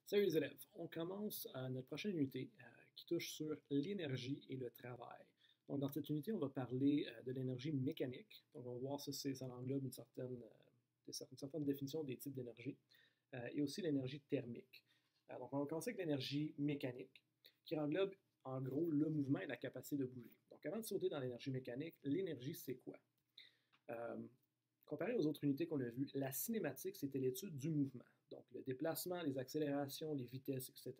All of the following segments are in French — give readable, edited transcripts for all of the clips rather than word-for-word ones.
Salut les élèves, on commence notre prochaine unité qui touche sur l'énergie et le travail. Donc dans cette unité, on va parler de l'énergie mécanique. Donc on va voir ça englobe une certaine définition des types d'énergie et aussi l'énergie thermique. Donc on va commencer avec l'énergie mécanique qui englobe en gros le mouvement et la capacité de bouger. Donc avant de sauter dans l'énergie mécanique, l'énergie c'est quoi? Euh, Comparé aux autres unités qu'on a vues, la cinématique, c'était l'étude du mouvement. Donc, le déplacement, les accélérations, les vitesses, etc.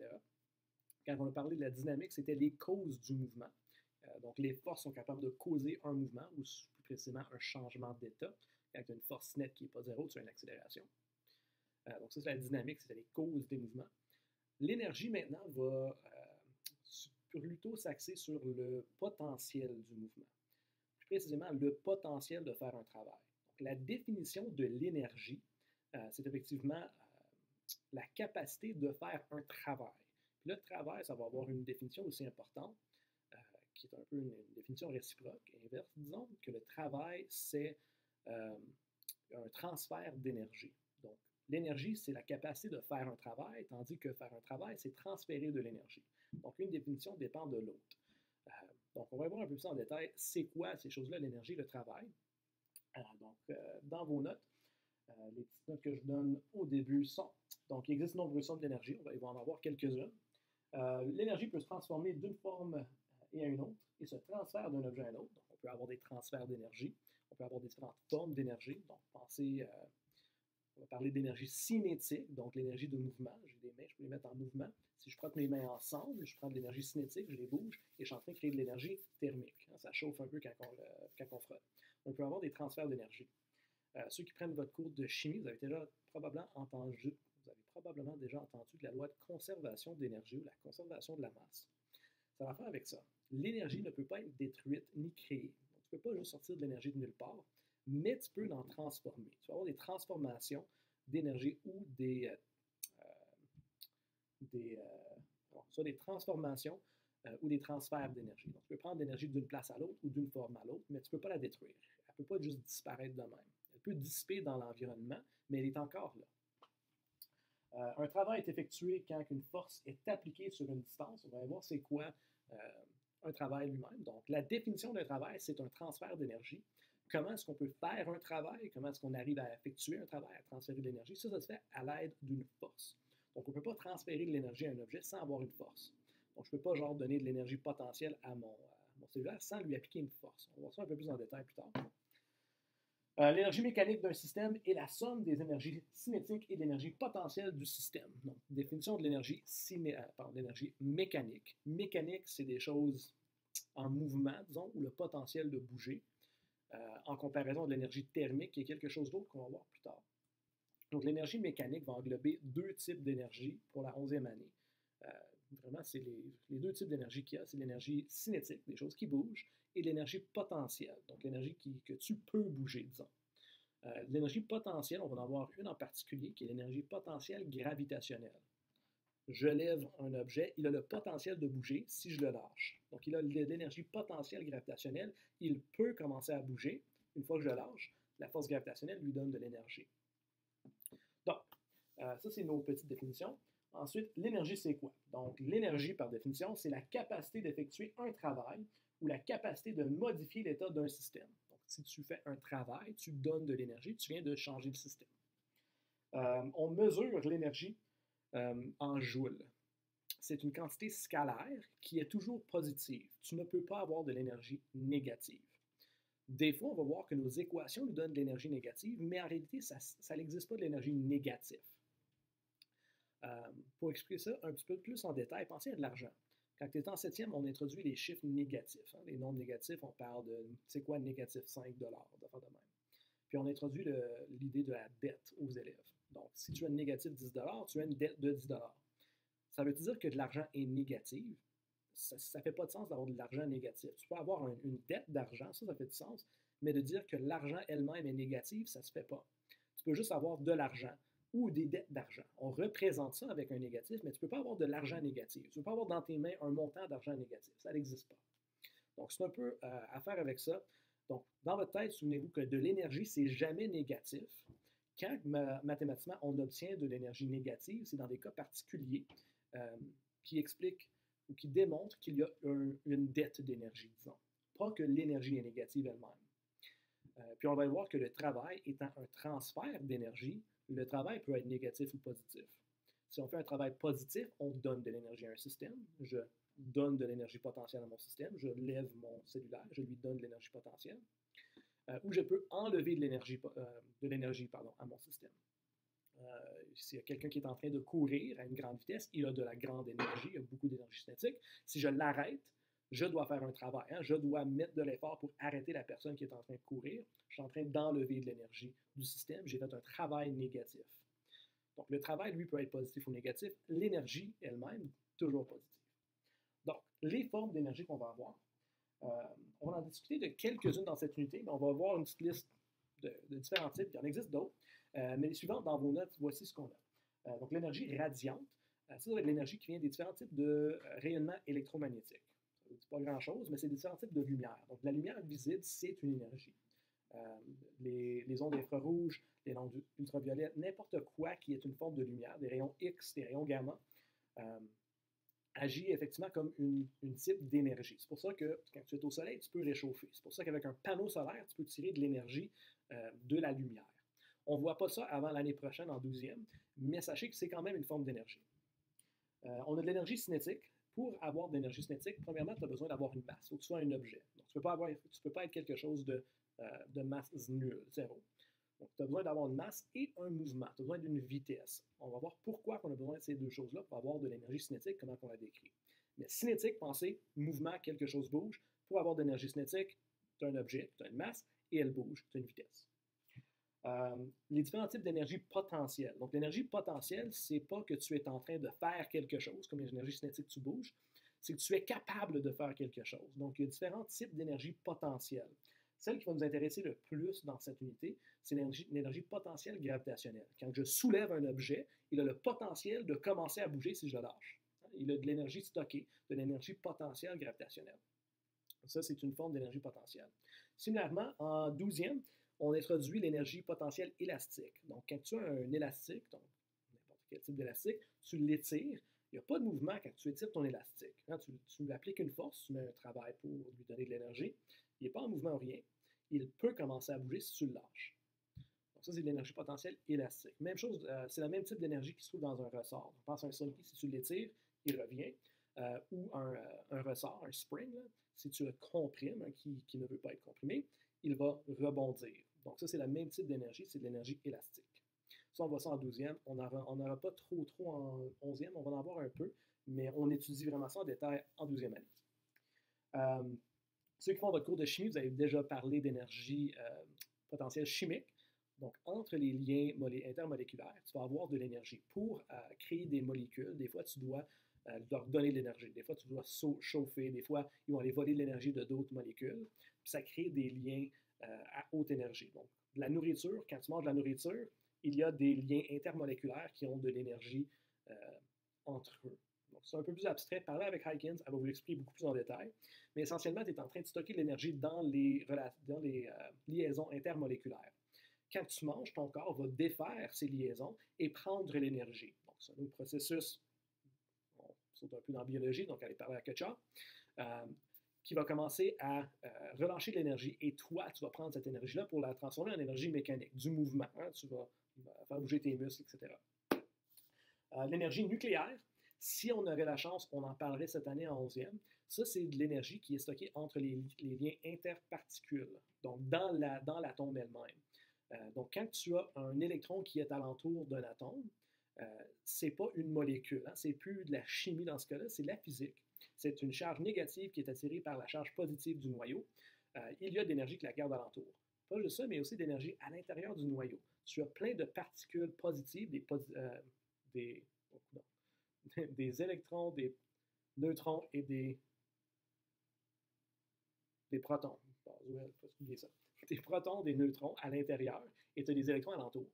Quand on a parlé de la dynamique, c'était les causes du mouvement. Donc, les forces sont capables de causer un mouvement, ou plus précisément un changement d'état. Quand tu as une force nette qui n'est pas zéro, tu as une accélération. Donc, ça, c'est la dynamique, c'est les causes des mouvements. L'énergie, maintenant, va plutôt s'axer sur le potentiel du mouvement. Plus précisément, le potentiel de faire un travail. Donc, la définition de l'énergie, c'est effectivement la capacité de faire un travail. Puis le travail, ça va avoir une définition aussi importante, qui est un peu une définition réciproque, inverse, disons, que le travail, c'est un transfert d'énergie. Donc, l'énergie, c'est la capacité de faire un travail, tandis que faire un travail, c'est transférer de l'énergie. Donc, une définition dépend de l'autre. Donc, on va voir un peu plus en détail, c'est quoi ces choses-là, l'énergie et le travail. Dans vos notes, les petites notes que je donne au début sont, donc il existe de nombreuses formes d'énergie, il va en avoir quelques-unes. L'énergie peut se transformer d'une forme et à une autre et se transfère d'un objet à un autre. Donc, on peut avoir des transferts d'énergie, on peut avoir différentes formes d'énergie. Donc, on va parler d'énergie cinétique, donc l'énergie de mouvement. J'ai des mains, je peux les mettre en mouvement. Si je frotte mes mains ensemble, je prends de l'énergie cinétique, je les bouge et je suis en train de créer de l'énergie thermique. Ça chauffe un peu quand on frotte. On peut avoir des transferts d'énergie. Ceux qui prennent votre cours de chimie, vous avez probablement déjà entendu de la loi de conservation d'énergie ou la conservation de la masse. Ça va faire avec ça. L'énergie ne peut pas être détruite ni créée. Donc, tu ne peux pas juste sortir de l'énergie de nulle part, mais tu peux l'en transformer. Tu vas avoir des transformations d'énergie ou soit des transformations ou des transferts d'énergie. Donc, tu peux prendre l'énergie d'une place à l'autre ou d'une forme à l'autre, mais tu ne peux pas la détruire. Elle ne peut pas juste disparaître de même. Elle peut dissiper dans l'environnement, mais elle est encore là. Un travail est effectué quand une force est appliquée sur une distance. On va voir c'est quoi un travail lui-même. Donc, la définition d'un travail, c'est un transfert d'énergie. Comment est-ce qu'on peut faire un travail? Comment est-ce qu'on arrive à effectuer un travail, à transférer de l'énergie? Ça se fait à l'aide d'une force. Donc, on ne peut pas transférer de l'énergie à un objet sans avoir une force. Donc, je ne peux pas donner de l'énergie potentielle à mon cellulaire sans lui appliquer une force. On va voir ça un peu plus en détail plus tard. L'énergie mécanique d'un système est la somme des énergies cinétiques et de l'énergie potentielle du système. Donc, définition de l'énergie mécanique. Mécanique, c'est des choses en mouvement, disons, ou le potentiel de bouger, en comparaison de l'énergie thermique, qui est quelque chose d'autre qu'on va voir plus tard. Donc, l'énergie mécanique va englober deux types d'énergie pour la 11e année. Vraiment, c'est les deux types d'énergie qu'il y a. C'est l'énergie cinétique, des choses qui bougent, et l'énergie potentielle, donc l'énergie que tu peux bouger, disons. L'énergie potentielle, on va en avoir une en particulier, qui est l'énergie potentielle gravitationnelle. Je lève un objet, il a le potentiel de bouger si je le lâche. Donc, il a de l'énergie potentielle gravitationnelle, il peut commencer à bouger. Une fois que je le lâche, la force gravitationnelle lui donne de l'énergie. Donc, ça, c'est nos petites définitions. Ensuite, l'énergie, c'est quoi? Donc, l'énergie, par définition, c'est la capacité d'effectuer un travail ou la capacité de modifier l'état d'un système. Donc, si tu fais un travail, tu donnes de l'énergie, tu viens de changer le système. On mesure l'énergie en joules. C'est une quantité scalaire qui est toujours positive. Tu ne peux pas avoir de l'énergie négative. Des fois, on va voir que nos équations nous donnent de l'énergie négative, mais en réalité, ça n'existe pas de l'énergie négative. Pour expliquer ça un petit peu plus en détail, pensez à de l'argent. Quand tu es en 7e, on introduit les chiffres négatifs. Les nombres négatifs, on parle de, c'est quoi, négatif 5 $, de même. Puis on introduit l'idée de la dette aux élèves. Donc, si tu as une négative 10 $, tu as une dette de 10 $. Ça veut dire que de l'argent est négatif. Ça ne fait pas de sens d'avoir de l'argent négatif. Tu peux avoir une dette d'argent, ça fait du sens, mais de dire que l'argent elle-même est négative, ça ne se fait pas. Tu peux juste avoir de l'argent ou des dettes d'argent. On représente ça avec un négatif, mais tu ne peux pas avoir de l'argent négatif. Tu ne peux pas avoir dans tes mains un montant d'argent négatif. Ça n'existe pas. Donc, c'est un peu à faire avec ça. Donc, dans votre tête, souvenez-vous que de l'énergie, c'est jamais négatif. Quand mathématiquement on obtient de l'énergie négative, c'est dans des cas particuliers euh, qui expliquent ou qui démontrent qu'il y a une dette d'énergie, disons. Pas que l'énergie est négative elle-même. Puis on va voir que le travail étant un transfert d'énergie, le travail peut être négatif ou positif. Si on fait un travail positif, on donne de l'énergie à un système. Je donne de l'énergie potentielle à mon système. Je lève mon cellulaire, je lui donne de l'énergie potentielle. Ou je peux enlever de l'énergie à mon système. S'il y a quelqu'un qui est en train de courir à une grande vitesse, il a de la grande énergie, il a beaucoup d'énergie cinétique. Si je l'arrête, je dois faire un travail. Je dois mettre de l'effort pour arrêter la personne qui est en train de courir. Je suis en train d'enlever de l'énergie du système. J'ai fait un travail négatif. Donc, le travail, lui, peut être positif ou négatif. L'énergie elle-même, toujours positive. Donc, les formes d'énergie qu'on va avoir, on va en discuter de quelques-unes dans cette unité, mais on va avoir une petite liste de différents types. Il y en existe d'autres, mais les suivantes dans vos notes, voici ce qu'on a. Donc, l'énergie radiante, ça doit être l'énergie qui vient des différents types de rayonnement électromagnétique. Ça ne dit pas grand-chose, mais c'est des différents types de lumière. Donc, la lumière visible, c'est une énergie. Les ondes infrarouges, les ondes ultraviolettes, n'importe quoi qui est une forme de lumière, des rayons X, des rayons gamma, agit effectivement comme une type d'énergie. C'est pour ça que quand tu es au soleil, tu peux réchauffer. C'est pour ça qu'avec un panneau solaire, tu peux tirer de l'énergie de la lumière. On ne voit pas ça avant l'année prochaine, en 12e, mais sachez que c'est quand même une forme d'énergie. On a de l'énergie cinétique. Pour avoir de l'énergie cinétique, premièrement, tu as besoin d'avoir une masse. Il faut que tu sois un objet. Donc, tu ne peux pas être quelque chose de masse nulle, zéro. Donc, tu as besoin d'avoir une masse et un mouvement. Tu as besoin d'une vitesse. On va voir pourquoi on a besoin de ces deux choses-là pour avoir de l'énergie cinétique, comment on la décrit. Mais cinétique, pensez, mouvement, quelque chose bouge. Pour avoir de l'énergie cinétique, tu as un objet, tu as une masse, et elle bouge, tu as une vitesse. Les différents types d'énergie potentielle. Donc, l'énergie potentielle, c'est pas que tu es en train de faire quelque chose, comme l'énergie cinétique, tu bouges, c'est que tu es capable de faire quelque chose. Donc, il y a différents types d'énergie potentielle. Celle qui va nous intéresser le plus dans cette unité, c'est l'énergie potentielle gravitationnelle. Quand je soulève un objet, il a le potentiel de commencer à bouger si je le lâche. Il a de l'énergie stockée, de l'énergie potentielle gravitationnelle. Ça, c'est une forme d'énergie potentielle. Similairement, en 12e, on introduit l'énergie potentielle élastique. Donc, quand tu as un élastique, donc n'importe quel type d'élastique, tu l'étires. Il n'y a pas de mouvement quand tu étires ton élastique. Tu lui appliques une force, tu mets un travail pour lui donner de l'énergie. Il n'est pas en mouvement ou rien. Il peut commencer à bouger si tu le lâches. Donc, ça, c'est de l'énergie potentielle élastique. Même chose, c'est le même type d'énergie qui se trouve dans un ressort. On pense à un Slinky, si tu l'étires, il revient. Ou un ressort, un spring, là, si tu le comprimes, qui ne veut pas être comprimé, il va rebondir. Donc ça, c'est le même type d'énergie, c'est de l'énergie élastique. Ça, on voit ça en 12e. On n'aura pas trop en 11e, on va en avoir un peu, mais on étudie vraiment ça en détail en 12e année. Ceux qui font votre cours de chimie, vous avez déjà parlé d'énergie potentielle chimique. Donc, entre les liens intermoléculaires, tu vas avoir de l'énergie. Pour créer des molécules, des fois, tu dois leur donner de l'énergie. Des fois, tu dois chauffer. Des fois, ils vont aller voler de l'énergie de d'autres molécules. Puis ça crée des liens à haute énergie. Donc, la nourriture, quand tu manges de la nourriture, il y a des liens intermoléculaires qui ont de l'énergie entre eux. Donc, c'est un peu plus abstrait. Parler avec Huygens, elle va vous l'expliquer beaucoup plus en détail. Mais essentiellement, tu es en train de stocker de l'énergie dans les liaisons intermoléculaires. Quand tu manges, ton corps va défaire ces liaisons et prendre l'énergie. Donc, c'est un autre processus, on saute un peu dans la biologie, donc allez parler à Ketchup, qui va commencer à relâcher de l'énergie. Et toi, tu vas prendre cette énergie-là pour la transformer en énergie mécanique, du mouvement. Tu vas faire bouger tes muscles, etc. L'énergie nucléaire, si on aurait la chance, on en parlerait cette année en 11e. Ça, c'est de l'énergie qui est stockée entre les liens interparticules, donc dans l'atome elle-même. Donc, quand tu as un électron qui est alentour d'un atome, c'est pas une molécule, c'est plus de la chimie dans ce cas-là, c'est de la physique. C'est une charge négative qui est attirée par la charge positive du noyau. Il y a de l'énergie qui la garde alentour. Pas juste ça, mais aussi d'énergie à l'intérieur du noyau. Tu as plein de particules positives, des électrons, des neutrons et des protons. Des protons, des neutrons à l'intérieur et tu as des électrons alentour.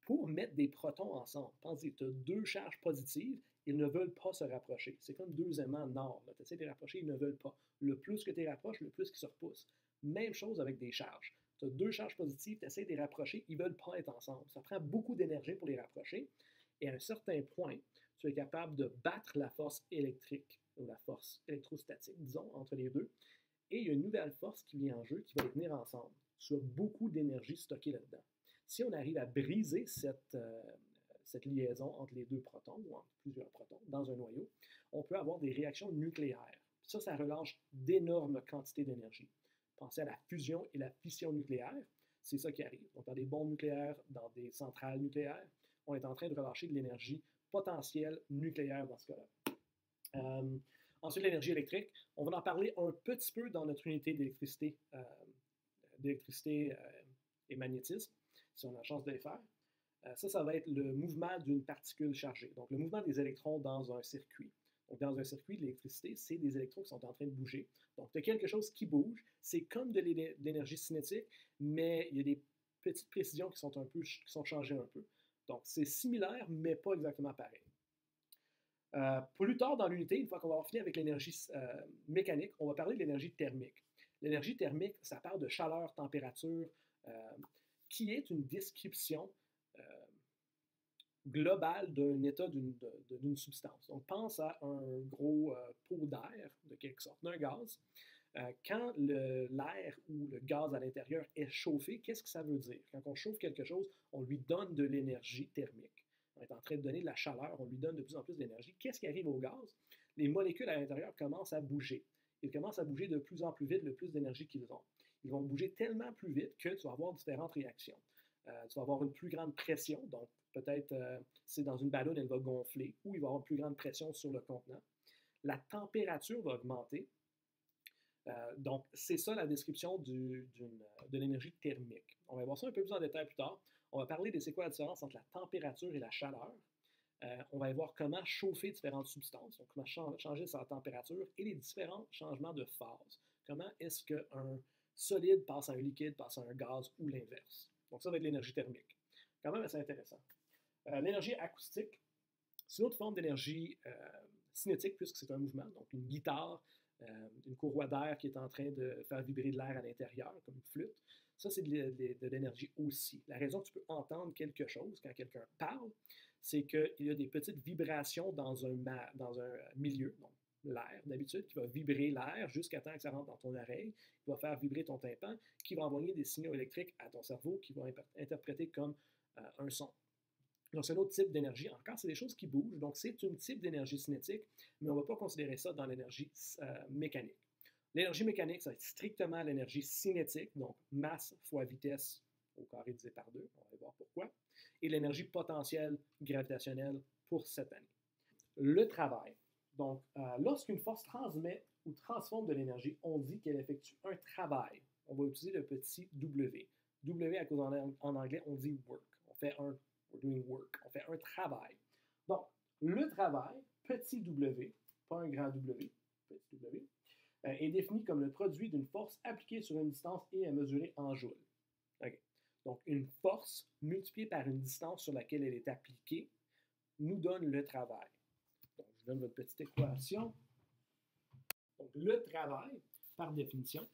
Pour mettre des protons ensemble, pensez, tu as deux charges positives, ils ne veulent pas se rapprocher. C'est comme deux aimants nord. Tu essaies de les rapprocher, ils ne veulent pas. Le plus que tu les rapproches, le plus qu'ils se repoussent. Même chose avec des charges. Tu as deux charges positives, tu essaies de les rapprocher, ils ne veulent pas être ensemble. Ça prend beaucoup d'énergie pour les rapprocher. Et à un certain point, tu es capable de battre la force électrique, ou la force électrostatique, disons, entre les deux. Et il y a une nouvelle force qui vient en jeu qui va les tenir ensemble. Tu as beaucoup d'énergie stockée là-dedans. Si on arrive à briser cette liaison entre les deux protons, ou entre plusieurs protons, dans un noyau, on peut avoir des réactions nucléaires. Ça relâche d'énormes quantités d'énergie. Pensez à la fusion et la fission nucléaire, c'est ça qui arrive. Donc, dans des bombes nucléaires, dans des centrales nucléaires, on est en train de relâcher de l'énergie potentielle nucléaire dans ce cas-là. Ensuite, l'énergie électrique, on va en parler un petit peu dans notre unité d'électricité et magnétisme, si on a la chance de les faire. Ça va être le mouvement d'une particule chargée, donc le mouvement des électrons dans un circuit. Donc, dans un circuit, l'électricité, c'est des électrons qui sont en train de bouger. Donc, tu as quelque chose qui bouge. C'est comme de l'énergie cinétique, mais il y a des petites précisions qui sont changées un peu. Donc, c'est similaire, mais pas exactement pareil. Plus tard dans l'unité, une fois qu'on va avoir fini avec l'énergie mécanique, on va parler de l'énergie thermique. L'énergie thermique, ça parle de chaleur, température, qui est une description globale d'un état d'une substance. Donc, pense à un gros pot d'air, de quelque sorte, d'un gaz. Quand l'air ou le gaz à l'intérieur est chauffé, qu'est-ce que ça veut dire? Quand on chauffe quelque chose, on lui donne de l'énergie thermique. On est en train de donner de la chaleur, on lui donne de plus en plus d'énergie. Qu'est-ce qui arrive au gaz? Les molécules à l'intérieur commencent à bouger. Ils commencent à bouger de plus en plus vite, le plus d'énergie qu'ils ont. Ils vont bouger tellement plus vite que tu vas avoir différentes réactions. Tu vas avoir une plus grande pression, donc peut-être si dans une ballonne, elle va gonfler, ou il va y avoir une plus grande pression sur le contenant. La température va augmenter. Donc, c'est ça la description de l'énergie thermique. On va voir ça un peu plus en détail plus tard. On va parler de c'est quoi la différence entre la température et la chaleur. On va voir comment chauffer différentes substances, donc comment changer sa température et les différents changements de phase. Comment est-ce qu'un solide passe à un liquide, passe à un gaz ou l'inverse. Donc, ça va être l'énergie thermique. Quand même assez intéressant. L'énergie acoustique, c'est une autre forme d'énergie cinétique puisque c'est un mouvement, donc une guitare, une courroie d'air qui est en train de faire vibrer de l'air à l'intérieur, comme une flûte. Ça, c'est de l'énergie aussi. La raison que tu peux entendre quelque chose quand quelqu'un parle, c'est qu'il y a des petites vibrations dans un milieu, donc l'air d'habitude, qui va vibrer l'air jusqu'à temps que ça rentre dans ton oreille, qui va faire vibrer ton tympan, qui va envoyer des signaux électriques à ton cerveau, qui va interpréter comme un son. Donc, c'est un autre type d'énergie. Encore, c'est des choses qui bougent. Donc, c'est un type d'énergie cinétique, mais on ne va pas considérer ça dans l'énergie mécanique. L'énergie mécanique, ça va être strictement l'énergie cinétique, donc masse fois vitesse au carré divisé par 2. On va voir pourquoi. Et l'énergie potentielle gravitationnelle pour cette année. Le travail. Donc, lorsqu'une force transmet ou transforme de l'énergie, on dit qu'elle effectue un travail. On va utiliser le petit W. W, à cause en anglais, on dit work. On fait un we're doing work. On fait un travail. Donc, le travail, petit w, pas un grand W, petit w, est défini comme le produit d'une force appliquée sur une distance et à mesurer en joules. Okay. Donc, une force multipliée par une distance sur laquelle elle est appliquée nous donne le travail. Donc, je vous donne votre petite équation. Donc, le travail, par définition,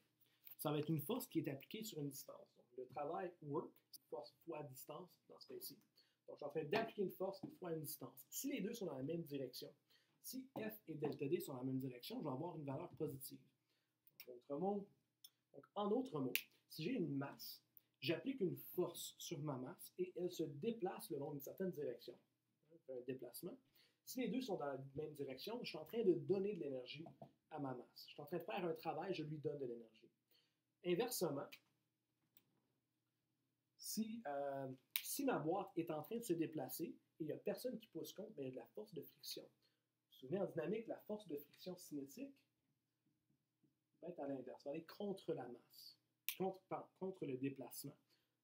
ça va être une force qui est appliquée sur une distance. Donc, le travail, work, c'est force fois distance dans ce cas-ci. Donc, je suis en train d'appliquer une force fois une distance. Si les deux sont dans la même direction, si F et delta D sont dans la même direction, je vais avoir une valeur positive. En d'autres mots, si j'ai une masse, j'applique une force sur ma masse et elle se déplace le long d'une certaine direction. Un déplacement. Si les deux sont dans la même direction, je suis en train de donner de l'énergie à ma masse. Je suis en train de faire un travail, je lui donne de l'énergie. Inversement, si ma boîte est en train de se déplacer et il n'y a personne qui pousse contre, bien, il y a de la force de friction. Vous vous souvenez, en dynamique, la force de friction cinétique va être à l'inverse, va aller contre la masse, contre le déplacement.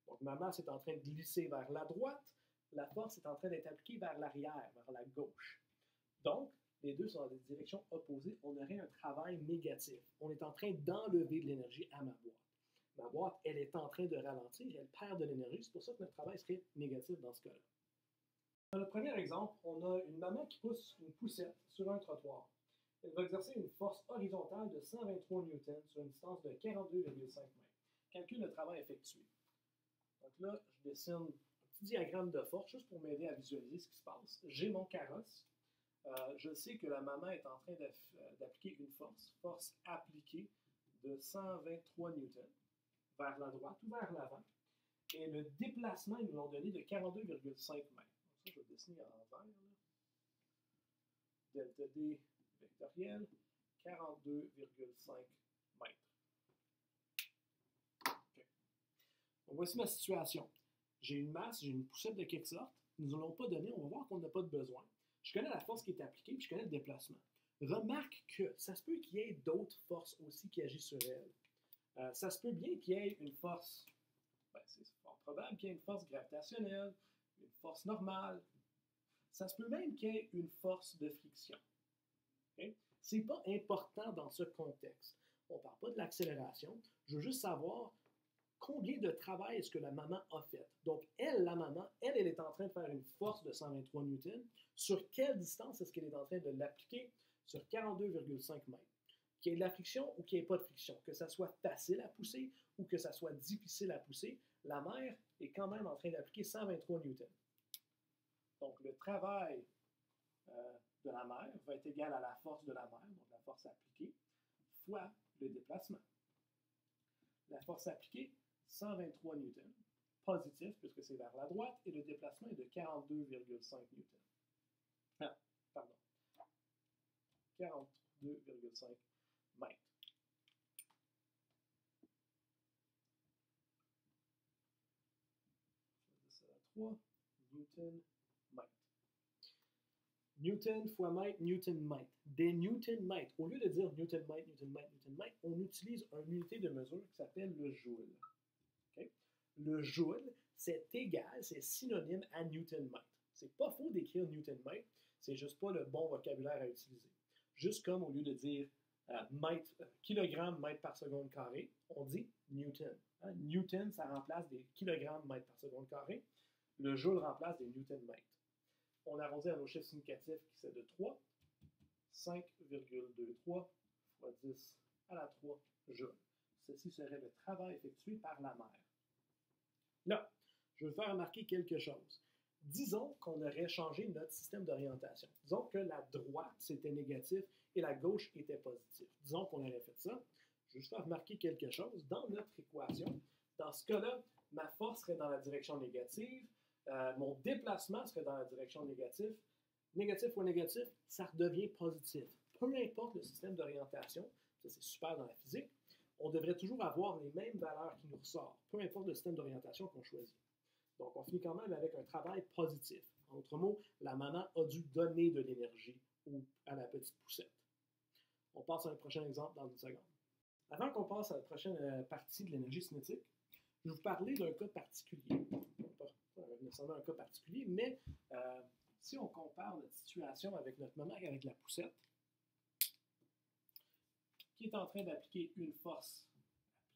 Donc, ma masse est en train de glisser vers la droite, la force est en train d'être appliquée vers l'arrière, vers la gauche. Donc, les deux sont dans des directions opposées, on aurait un travail négatif. On est en train d'enlever de l'énergie à ma boîte. Ma boîte, elle est en train de ralentir, elle perd de l'énergie, c'est pour ça que notre travail serait négatif dans ce cas-là. Dans le premier exemple, on a une maman qui pousse une poussette sur un trottoir. Elle va exercer une force horizontale de 123 newtons sur une distance de 42,5 mètres. calcule le travail effectué. Donc là, je dessine un petit diagramme de force juste pour m'aider à visualiser ce qui se passe. J'ai mon carrosse. Je sais que la maman est en train d'appliquer une force appliquée de 123 newtons vers la droite ou vers l'avant. Et le déplacement, ils nous l'ont donné de 42,5 mètres. Donc ça, je vais dessiner en vert. Delta D vectoriel, 42,5 mètres. Okay. Donc voici ma situation. J'ai une masse, j'ai une poussette de quelque sorte. Ils ne nous l'ont pas donné, on va voir qu'on n'a pas de besoin. Je connais la force qui est appliquée, puis je connais le déplacement. Remarque que ça se peut qu'il y ait d'autres forces aussi qui agissent sur elle. Ça se peut bien qu'il y ait une force, c'est fort probable qu'il y ait une force gravitationnelle, une force normale. Ça se peut même qu'il y ait une force de friction. Okay? Ce n'est pas important dans ce contexte. On ne parle pas de l'accélération. Je veux juste savoir combien de travail est-ce que la maman a fait. Donc, la maman, elle est en train de faire une force de 123 newtons. Sur quelle distance est-ce qu'elle est en train de l'appliquer? Sur 42,5 mètres. Qu'il y ait de la friction ou qu'il n'y ait pas de friction, que ça soit facile à pousser ou que ça soit difficile à pousser, la mère est quand même en train d'appliquer 123 newtons. Donc, le travail de la mère va être égal à la force de la mère, donc la force appliquée, fois le déplacement. La force appliquée, 123 newtons, positif puisque c'est vers la droite, et le déplacement est de 42,5 newtons. Ah, pardon. 42,5 mètres. Je vais dire ça à 3, newton, mètre. Newton fois mètre, newton mètre. Des newton mètres. Au lieu de dire newton mètre, newton mètre, newton mètre, on utilise une unité de mesure qui s'appelle le joule. Okay? Le joule, c'est égal, c'est synonyme à newton mètre. C'est pas faux d'écrire newton mètre, c'est juste pas le bon vocabulaire à utiliser. Juste comme au lieu de dire kilogramme mètre par seconde carré, on dit newton. Hein? Newton, ça remplace des kilogrammes mètre par seconde carré. Le joule remplace des newton mètres. On arrondit à nos chiffres significatifs qui c'est de 3, 5,23 fois 10 à la 3 joules. Ceci serait le travail effectué par la mère. Là, je veux faire remarquer quelque chose. Disons qu'on aurait changé notre système d'orientation. Disons que la droite, c'était négatif et la gauche était positive. Disons qu'on aurait fait ça. Je veux juste faire remarquer quelque chose. Dans notre équation, dans ce cas-là, ma force serait dans la direction négative, mon déplacement serait dans la direction négative. Négatif fois négatif, ça redevient positif. Peu importe le système d'orientation, ça c'est super dans la physique, on devrait toujours avoir les mêmes valeurs qui nous ressortent, peu importe le système d'orientation qu'on choisit. Donc, on finit quand même avec un travail positif. En d'autres mots, la maman a dû donner de l'énergie à la petite poussette. On passe à un prochain exemple dans une seconde. Avant qu'on passe à la prochaine partie de l'énergie cinétique, je vais vous parler d'un cas particulier. Pas nécessairement un cas particulier, mais si on compare notre situation avec notre maman et avec la poussette, qui est en train d'appliquer une force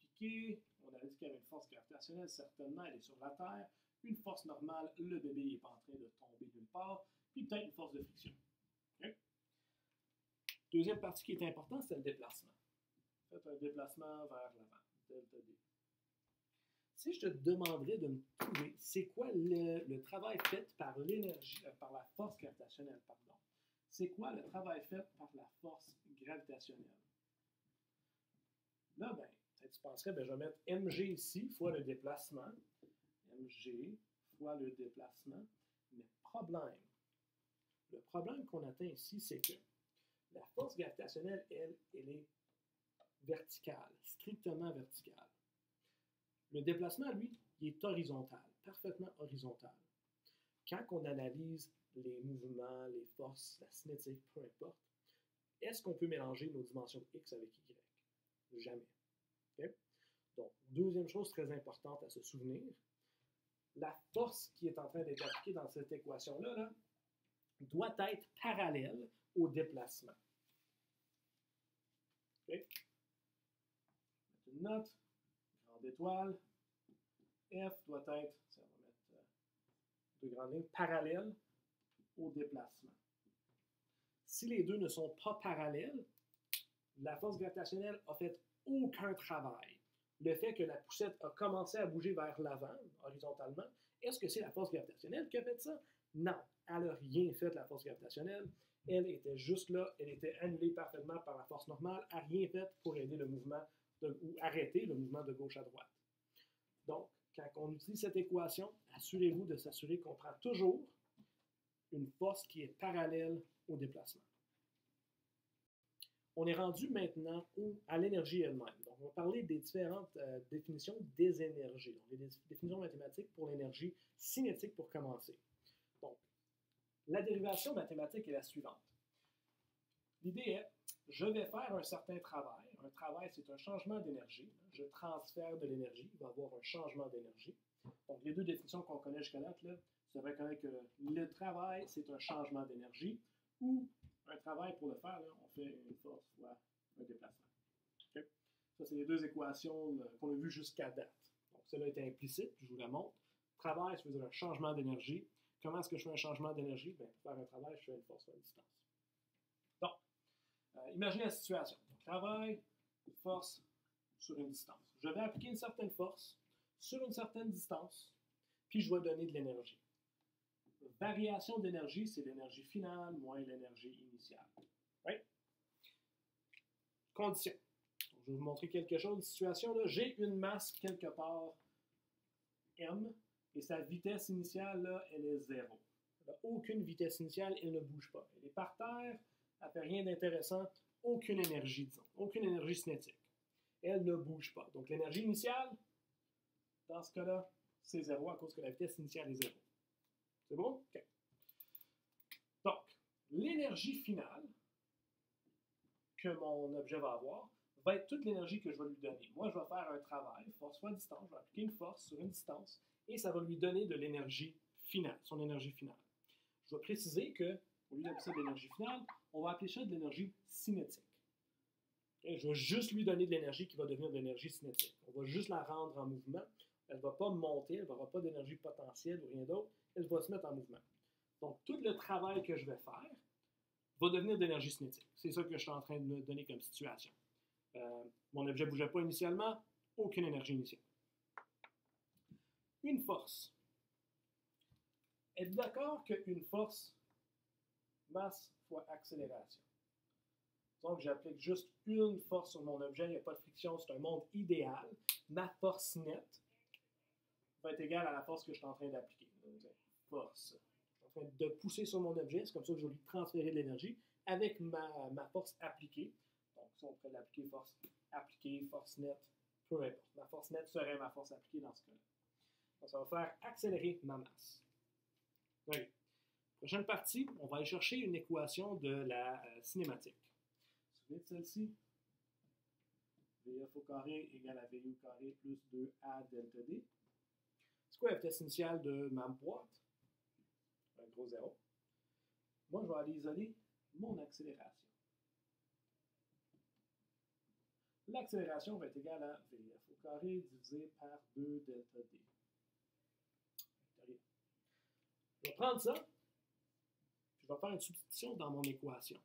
appliquée, on avait dit qu'il y avait une force gravitationnelle, certainement, elle est sur la Terre, une force normale, le bébé n'est pas en train de tomber nulle part, puis peut-être une force de friction. Okay? Deuxième partie qui est importante, c'est le déplacement. Faites un déplacement vers l'avant, delta D. Si je te demanderais de me trouver, c'est quoi le travail fait par l'énergie, par la force gravitationnelle, pardon. C'est quoi le travail fait par la force gravitationnelle? Là, ben, peut-être tu penserais, ben, je vais mettre mg ici, fois le déplacement. Mg fois le déplacement. Mais le problème qu'on atteint ici, c'est que la force gravitationnelle, elle est verticale, strictement verticale. Le déplacement, lui, il est horizontal, parfaitement horizontal. Quand on analyse les mouvements, les forces, la cinétique, peu importe, est-ce qu'on peut mélanger nos dimensions x avec y? Jamais. Okay? Donc, deuxième chose très importante à se souvenir, la force qui est en train d'être appliquée dans cette équation-là là, doit être parallèle au déplacement. Okay? Je vais mettre une note, grande étoile, F doit être, on va mettre deux grandes lignes, parallèles au déplacement. Si les deux ne sont pas parallèles, la force gravitationnelle a fait aucun travail. le fait que la poussette a commencé à bouger vers l'avant, horizontalement, est-ce que c'est la force gravitationnelle qui a fait ça? Non, elle n'a rien fait, la force gravitationnelle. Elle était juste là, elle était annulée parfaitement par la force normale, elle n'a rien fait pour aider le mouvement ou arrêter le mouvement de gauche à droite. Donc, quand on utilise cette équation, assurez-vous de s'assurer qu'on prend toujours une force qui est parallèle au déplacement. On est rendu maintenant à l'énergie elle-même. Donc, on va parler des différentes définitions des énergies. Donc, les définitions mathématiques pour l'énergie cinétique pour commencer. Donc, la dérivation mathématique est la suivante. L'idée est, je vais faire un certain travail. Un travail, c'est un changement d'énergie. Je transfère de l'énergie. Il va y avoir un changement d'énergie. Donc, les deux définitions qu'on connaît jusqu'à date, là, ça va connaître que le travail, c'est un changement d'énergie ou un travail pour le faire, là, on fait une force fois un déplacement. Okay? Ça, c'est les deux équations qu'on a vues jusqu'à date. Donc, celle-là est implicite, je vous la montre. Travail, ça veut dire un changement d'énergie. Comment est-ce que je fais un changement d'énergie? Bien, pour faire un travail, je fais une force fois une distance. Donc, imaginez la situation. Travail, force sur une distance. Je vais appliquer une certaine force sur une certaine distance, puis je vais donner de l'énergie. Variation d'énergie, c'est l'énergie finale moins l'énergie initiale. Right? Condition. Donc, je vais vous montrer quelque chose. Une situation, là, j'ai une masse quelque part, M, et sa vitesse initiale, là, elle est 0. Elle n'a aucune vitesse initiale, elle ne bouge pas. Elle est par terre, elle ne fait rien d'intéressant, aucune énergie, disons, aucune énergie cinétique. Elle ne bouge pas. Donc, l'énergie initiale, dans ce cas-là, c'est 0 à cause que la vitesse initiale est 0. C'est bon? OK. Donc, l'énergie finale que mon objet va avoir va être toute l'énergie que je vais lui donner. Moi, je vais faire un travail, force fois distance, je vais appliquer une force sur une distance, et ça va lui donner de l'énergie finale, son énergie finale. Je vais préciser que, au lieu d'appeler ça de l'énergie finale, on va appeler ça de l'énergie cinétique. Okay? Je vais juste lui donner de l'énergie qui va devenir de l'énergie cinétique. On va juste la rendre en mouvement. Elle ne va pas monter, elle n'aura pas d'énergie potentielle ou rien d'autre. Elle va se mettre en mouvement. Donc, tout le travail que je vais faire va devenir de l'énergie cinétique. C'est ça que je suis en train de me donner comme situation. Mon objet ne bougeait pas initialement, aucune énergie initiale. Une force. Êtes-vous d'accord qu'une force, masse fois accélération? Donc, j'applique juste une force sur mon objet, il n'y a pas de friction, c'est un monde idéal. Ma force nette va être égale à la force que je suis en train d'appliquer. Force. Je suis en train de pousser sur mon objet, c'est comme ça que je vais lui transférer de l'énergie avec ma force appliquée. Donc, si on pourrait l'appliquer force appliquée, force nette, peu importe. Ma force nette serait ma force appliquée dans ce cas-là. Donc, ça va faire accélérer ma masse. Okay. Prochaine partie, on va aller chercher une équation de la cinématique. Vous vous souvenez de celle-ci? VF au carré égale à VU au carré plus 2A delta D. C'est quoi la vitesse initiale de ma boîte? Un gros zéro. Moi, je vais aller isoler mon accélération. L'accélération va être égale à VF au carré divisé par 2 delta D. Je vais prendre ça, puis je vais faire une substitution dans mon équation.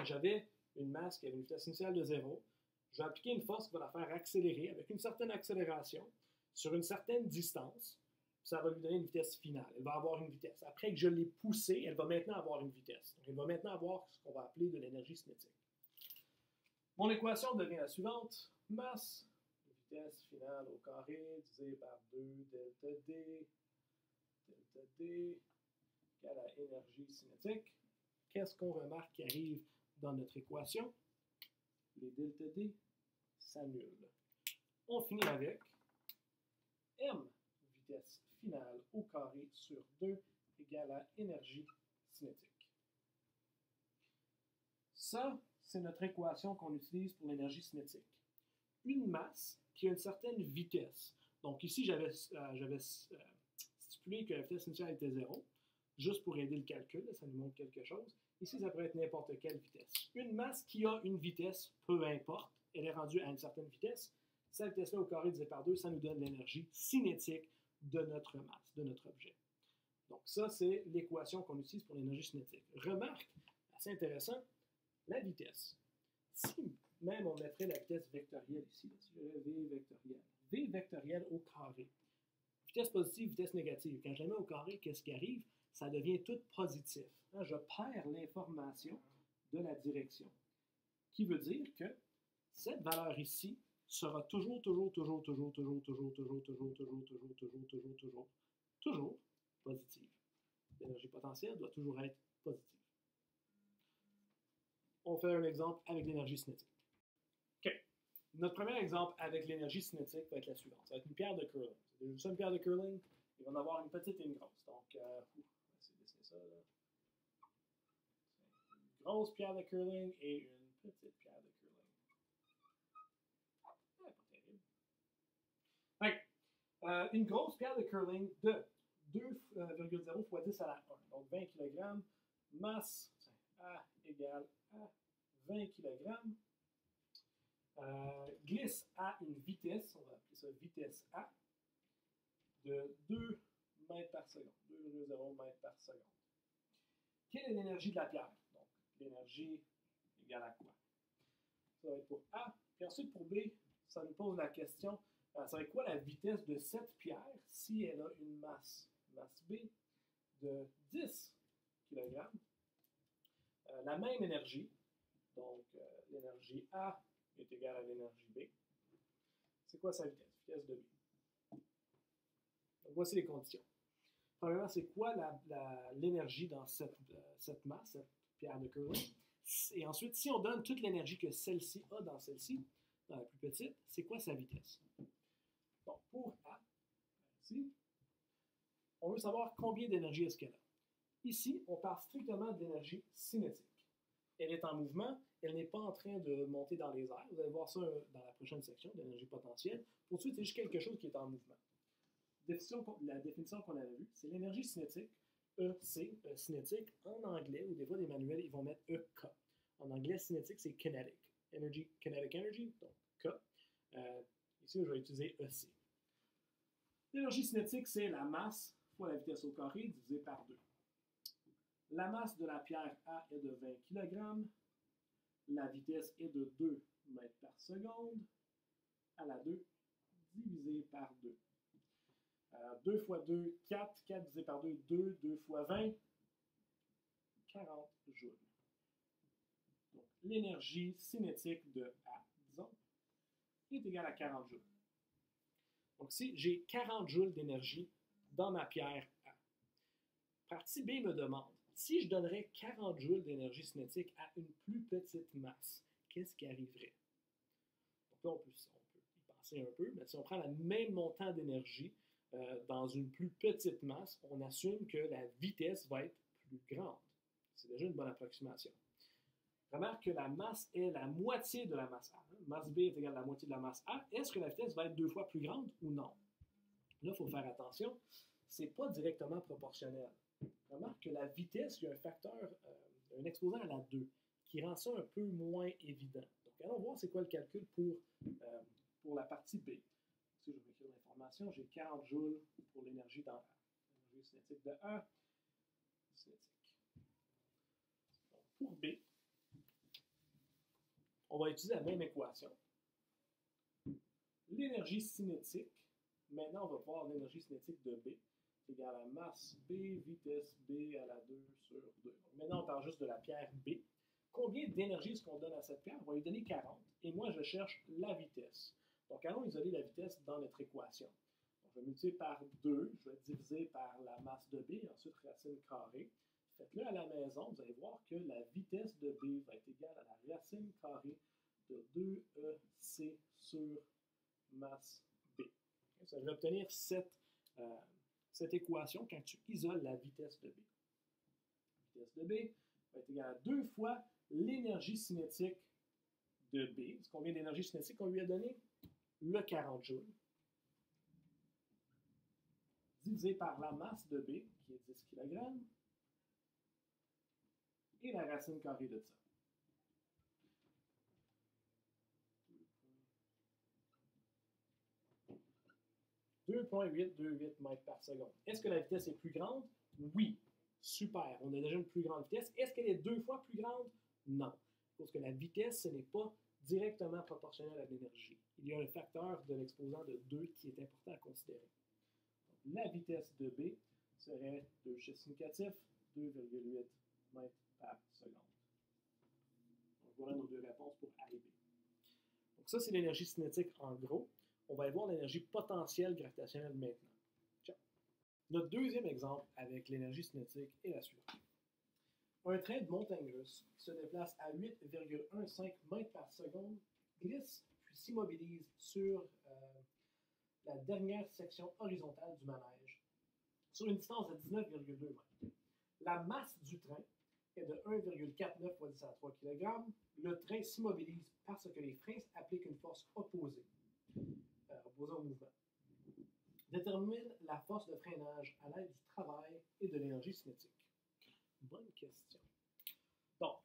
J'avais une masse qui avait une vitesse initiale de 0. Je vais appliquer une force qui va la faire accélérer avec une certaine accélération sur une certaine distance. Ça va lui donner une vitesse finale. Elle va avoir une vitesse. Après que je l'ai poussée, elle va maintenant avoir une vitesse. Donc, elle va maintenant avoir ce qu'on va appeler de l'énergie cinétique. Mon équation devient la suivante. Masse, vitesse finale au carré, divisé par 2 delta D égale à énergie cinétique. Qu'est-ce qu'on remarque qui arrive dans notre équation? Les delta D s'annulent. On finit avec M, vitesse finale au carré sur 2 égale à énergie cinétique. Ça, c'est notre équation qu'on utilise pour l'énergie cinétique. Une masse qui a une certaine vitesse. Donc ici, j'avais stipulé que la vitesse initiale était 0, juste pour aider le calcul, ça nous montre quelque chose. Ici, ça pourrait être n'importe quelle vitesse. Une masse qui a une vitesse, peu importe, elle est rendue à une certaine vitesse. Cette vitesse-là au carré divisé par 2, ça nous donne l'énergie cinétique de notre masse, de notre objet. Donc ça, c'est l'équation qu'on utilise pour l'énergie cinétique. Remarque, assez intéressant, la vitesse. Si même on mettrait la vitesse vectorielle ici. Si j'avais V vectorielle. V vectorielle au carré. Vitesse positive, vitesse négative. Quand je la mets au carré, qu'est-ce qui arrive? Ça devient tout positif. Là, je perds l'information de la direction. Qui veut dire que cette valeur ici sera toujours positive. L'énergie potentielle doit toujours être positive. On fait un exemple avec l'énergie cinétique. OK. Notre premier exemple avec l'énergie cinétique va être la suivante. Ça va être une pierre de curling. C'est juste une pierre de curling. Il va en avoir une petite et une grosse. Donc, on va essayer de dessiner ça. Là. Une grosse pierre de curling et une petite pierre de curling. Pas terrible. Okay. Une grosse pierre de curling de 2,0 fois 10 à la 1. Donc 20 kg. Masse A égale à 20 kg. Glisse à une vitesse, on va appeler ça vitesse A, de 2 mètres par seconde. 2,0 mètres par seconde. Quelle est l'énergie de la pierre? Donc, l'énergie égale à quoi? Ça va être pour A. Puis ensuite, pour B, ça nous pose la question, ça va être quoi la vitesse de cette pierre si elle a une masse B, de 10 kg? La même énergie, donc l'énergie A est égale à l'énergie B. C'est quoi sa vitesse? Vitesse de B. Donc, voici les conditions. Premièrement, c'est quoi l'énergie dans cette masse, cette pierre de curling? Et ensuite, si on donne toute l'énergie que celle-ci a dans celle-ci, dans la plus petite, c'est quoi sa vitesse? Donc, pour A, ici, on veut savoir combien d'énergie est-ce qu'elle a. Ici, on parle strictement de l'énergie cinétique. Elle est en mouvement, elle n'est pas en train de monter dans les airs. Vous allez voir ça dans la prochaine section d'énergie potentielle. Pour tout de suite, c'est juste quelque chose qui est en mouvement. La définition qu'on avait vue, c'est l'énergie cinétique, EC, cinétique, en anglais, ou des fois des manuels, ils vont mettre EK. En anglais, cinétique, c'est kinetic energy, donc K. Ici, je vais utiliser EC. L'énergie cinétique, c'est la masse fois la vitesse au carré divisé par 2. La masse de la pierre A est de 20 kg. La vitesse est de 2 mètres par seconde à la 2 divisé par 2. 2 fois 2, 4. 4 divisé par 2, 2. 2 fois 20, 40 joules. Donc, l'énergie cinétique de A, disons, est égale à 40 joules. Donc, si j'ai 40 joules d'énergie dans ma pierre A, partie B me demande, si je donnerais 40 joules d'énergie cinétique à une plus petite masse, qu'est-ce qui arriverait? Donc là, on peut y penser un peu, mais si on prend le même montant d'énergie dans une plus petite masse, on assume que la vitesse va être plus grande. C'est déjà une bonne approximation. Remarque que la masse est la moitié de la masse A. Masse B est égale à la moitié de la masse A. Est-ce que la vitesse va être 2 fois plus grande ou non? Là, il faut faire attention. Ce n'est pas directement proportionnel. Remarque que la vitesse, il y a un facteur, un exposant à la 2, qui rend ça un peu moins évident. Donc, allons voir c'est quoi le calcul pour la partie B. Ici, je vais écrire l'information. J'ai 40 joules pour l'énergie dans A. L'énergie cinétique de A. Cinétique. Donc, pour B, on va utiliser la même équation. L'énergie cinétique, maintenant, on va voir l'énergie cinétique de B. C'est égal à masse B, vitesse B à la 2 sur 2. Donc maintenant, on parle juste de la pierre B. Combien d'énergie est-ce qu'on donne à cette pierre? On va lui donner 40. Et moi, je cherche la vitesse. Donc, allons isoler la vitesse dans notre équation. Donc, je vais multiplier par 2. Je vais diviser par la masse de B, ensuite racine carrée. Faites-le à la maison. Vous allez voir que la vitesse de B va être égale à la racine carrée de 2EC sur masse B. Ça, je vais obtenir cette équation quand tu isoles la vitesse de B. La vitesse de B va être égale à 2 fois l'énergie cinétique de B. Combien d'énergie cinétique on lui a donné? Le 40 joules. Divisé par la masse de B, qui est 10 kg, et la racine carrée de ça. 2,828 mètres par seconde. Est-ce que la vitesse est plus grande? Oui. Super. On a déjà une plus grande vitesse. Est-ce qu'elle est 2 fois plus grande? Non. Parce que la vitesse, ce n'est pas directement proportionnel à l'énergie. Il y a le facteur de l'exposant de 2 qui est important à considérer. Donc, la vitesse de B serait 2 chiffres significatifs, 2,8 mètres par seconde. Donc, voilà nos deux réponses pour A et B. Donc, ça, c'est l'énergie cinétique en gros. On va aller voir l'énergie potentielle gravitationnelle maintenant. Ciao. Notre deuxième exemple avec l'énergie cinétique est la suivante. Un train de montagne russe qui se déplace à 8,15 mètres par seconde glisse puis s'immobilise sur la dernière section horizontale du manège sur une distance de 19,2 mètres. La masse du train est de 1,49 fois 10 à la 3 kg. Le train s'immobilise parce que les freins appliquent une force opposée au mouvement. Détermine la force de freinage à l'aide du travail et de l'énergie cinétique. Bonne question. Donc,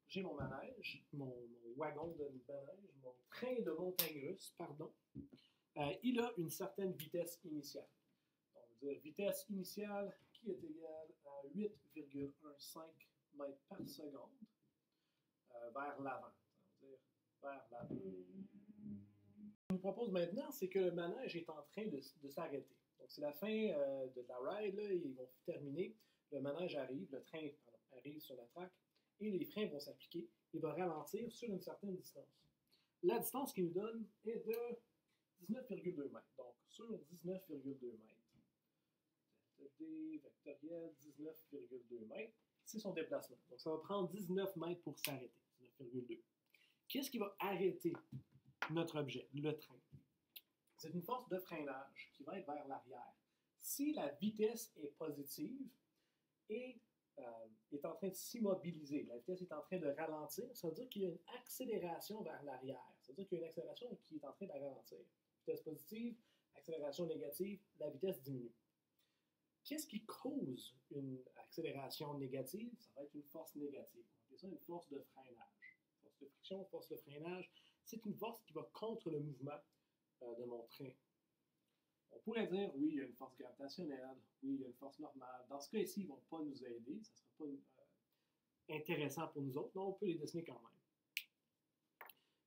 j'ai mon manège, mon wagon de manège, mon train de montagne russe, pardon. Il a une certaine vitesse initiale. On va dire vitesse initiale qui est égale à 8,15 mètres par seconde vers l'avant. On va dire vers l'avant. Ce que je vous propose maintenant, c'est que le manège est en train de s'arrêter. Donc, c'est la fin de la ride, là, ils vont terminer. Le manège arrive, le train arrive sur la track et les freins vont s'appliquer. Il va ralentir sur une certaine distance. La distance qu'il nous donne est de 19,2 mètres. Donc, sur 19,2 mètres, D vectoriel 19,2 mètres, c'est son déplacement. Donc, ça va prendre 19 mètres pour s'arrêter, 19,2. Qu'est-ce qui va arrêter notre objet, le train? C'est une force de freinage qui va être vers l'arrière. Si la vitesse est positive, et est en train de s'immobiliser. La vitesse est en train de ralentir. Ça veut dire qu'il y a une accélération vers l'arrière. Ça veut dire qu'il y a une accélération qui est en train de ralentir. Vitesse positive, accélération négative, la vitesse diminue. Qu'est-ce qui cause une accélération négative? Ça va être une force négative. On appelle ça une force de freinage. Force de friction, force de freinage, c'est une force qui va contre le mouvement de mon train. On pourrait dire, oui, il y a une force gravitationnelle, oui, il y a une force normale. Dans ce cas-ci, ils ne vont pas nous aider, ça ne sera pas intéressant pour nous autres, mais on peut les dessiner quand même.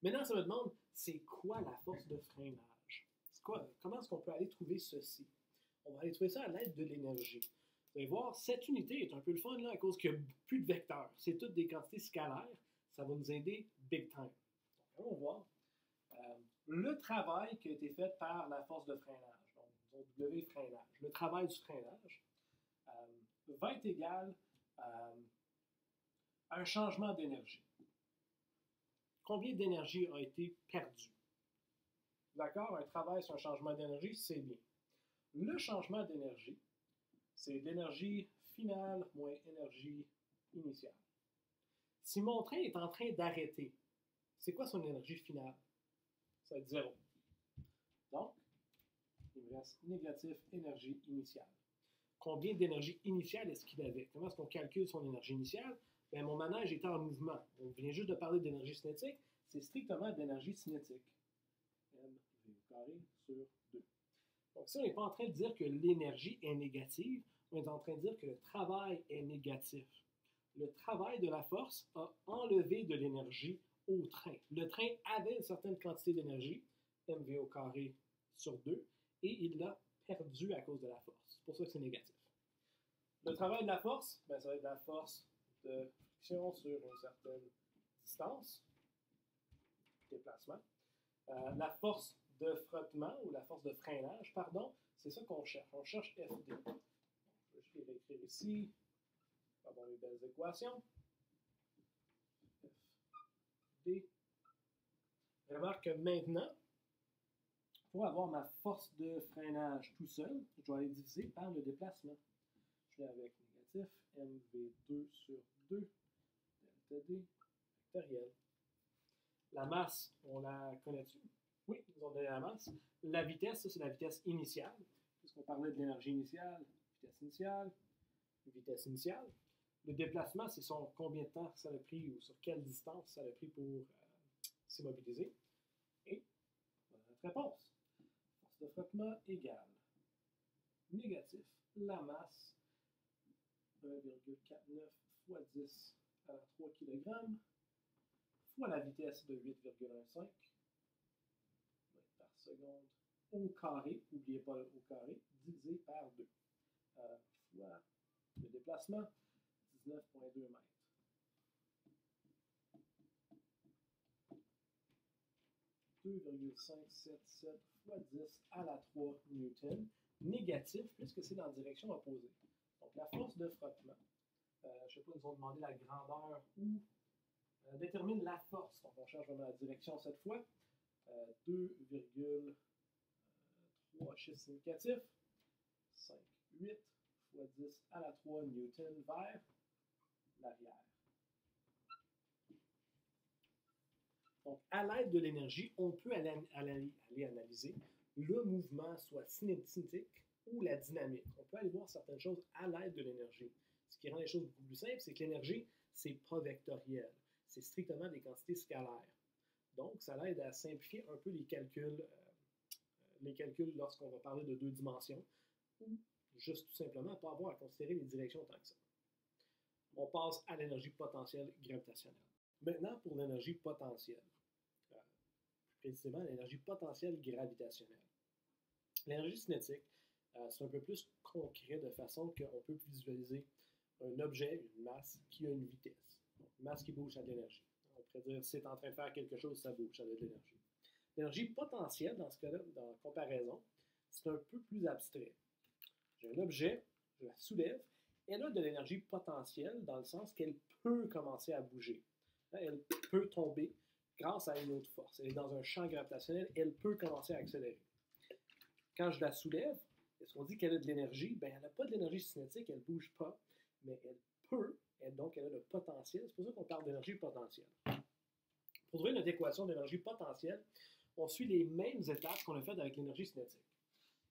Maintenant, ça me demande, c'est quoi la force de freinage? Comment est-ce qu'on peut aller trouver ceci? On va aller trouver ça à l'aide de l'énergie. Vous allez voir, cette unité est un peu le fun là, à cause qu'il n'y a plus de vecteurs. C'est toutes des quantités scalaires. Ça va nous aider big time. Donc, allons voir. Le travail qui a été fait par la force de freinage, donc W freinage, le travail du freinage, va être égal à un changement d'énergie. Combien d'énergie a été perdue? D'accord? Un travail sur un changement d'énergie, c'est bien. Le changement d'énergie, c'est l'énergie finale moins énergie initiale. Si mon train est en train d'arrêter, c'est quoi son énergie finale? Ça va être 0. Donc, il me reste négatif énergie initiale. Combien d'énergie initiale est-ce qu'il avait? Comment est-ce qu'on calcule son énergie initiale? Bien, mon manège était en mouvement. On vient juste de parler d'énergie cinétique. C'est strictement d'énergie cinétique. M carré sur 2. Donc, ça, on n'est pas en train de dire que l'énergie est négative. On est en train de dire que le travail est négatif. Le travail de la force a enlevé de l'énergie au train. Le train avait une certaine quantité d'énergie, mv au carré sur 2, et il l'a perdu à cause de la force. C'est pour ça que c'est négatif. Le travail de la force, ben, ça va être la force de friction sur une certaine distance, déplacement. La force de frottement, ou la force de freinage, pardon, c'est ça qu'on cherche. On cherche FD. Je vais les réécrire ici. On va avoir les belles équations. FD. Remarque que maintenant, pour avoir ma force de freinage tout seul, je dois aller diviser par le déplacement. Je vais avec négatif mv2 sur 2, delta d, vectoriel. La masse, on la connaît-tu? Oui, ils ont donné la masse. La vitesse, ça c'est la vitesse initiale. Puisqu'on parlait de l'énergie initiale, vitesse initiale. Le déplacement, c'est combien de temps ça a pris ou sur quelle distance ça a pris pour s'immobiliser. Et notre réponse. Force de frottement égale négatif, la masse 1,49 fois 10 à la 3 kg fois la vitesse de 8,15 mètres par seconde au carré, n'oubliez pas le au carré, divisé par 2, fois le déplacement, 19,2 mètres. 2,577 fois 10 à la 3 newton, négatif puisque c'est dans la direction opposée. Donc la force de frottement, je ne sais pas, ils nous ont demandé la grandeur ou détermine la force. Donc on change vraiment la direction cette fois. 2,3 chiffre significatif, 5, 8 fois 10 à la 3 newton vers l'arrière. Donc, à l'aide de l'énergie, on peut aller analyser le mouvement, soit cinétique ou la dynamique. On peut aller voir certaines choses à l'aide de l'énergie. Ce qui rend les choses beaucoup plus simples, c'est que l'énergie, c'est pas vectoriel. C'est strictement des quantités scalaires. Donc, ça aide à simplifier un peu les calculs lorsqu'on va parler de 2 dimensions, ou juste tout simplement pas avoir à considérer les directions tant que ça. On passe à l'énergie potentielle gravitationnelle. Maintenant, pour l'énergie potentielle, plus précisément l'énergie potentielle gravitationnelle. L'énergie cinétique, c'est un peu plus concret de façon qu'on peut visualiser un objet, une masse, qui a une vitesse. Donc, une masse qui bouge, ça a de l'énergie. On pourrait dire c'est en train de faire quelque chose, ça bouge, ça a de l'énergie. L'énergie potentielle, dans ce cas-là, dans la comparaison, c'est un peu plus abstrait. J'ai un objet, je la soulève, elle a de l'énergie potentielle dans le sens qu'elle peut commencer à bouger. Elle peut tomber grâce à une autre force. Elle est dans un champ gravitationnel, elle peut commencer à accélérer. Quand je la soulève, est-ce qu'on dit qu'elle a de l'énergie? Bien, elle n'a pas de l'énergie cinétique, elle ne bouge pas, mais elle peut, et donc elle a le potentiel. C'est pour ça qu'on parle d'énergie potentielle. Pour trouver notre équation d'énergie potentielle, on suit les mêmes étapes qu'on a faites avec l'énergie cinétique.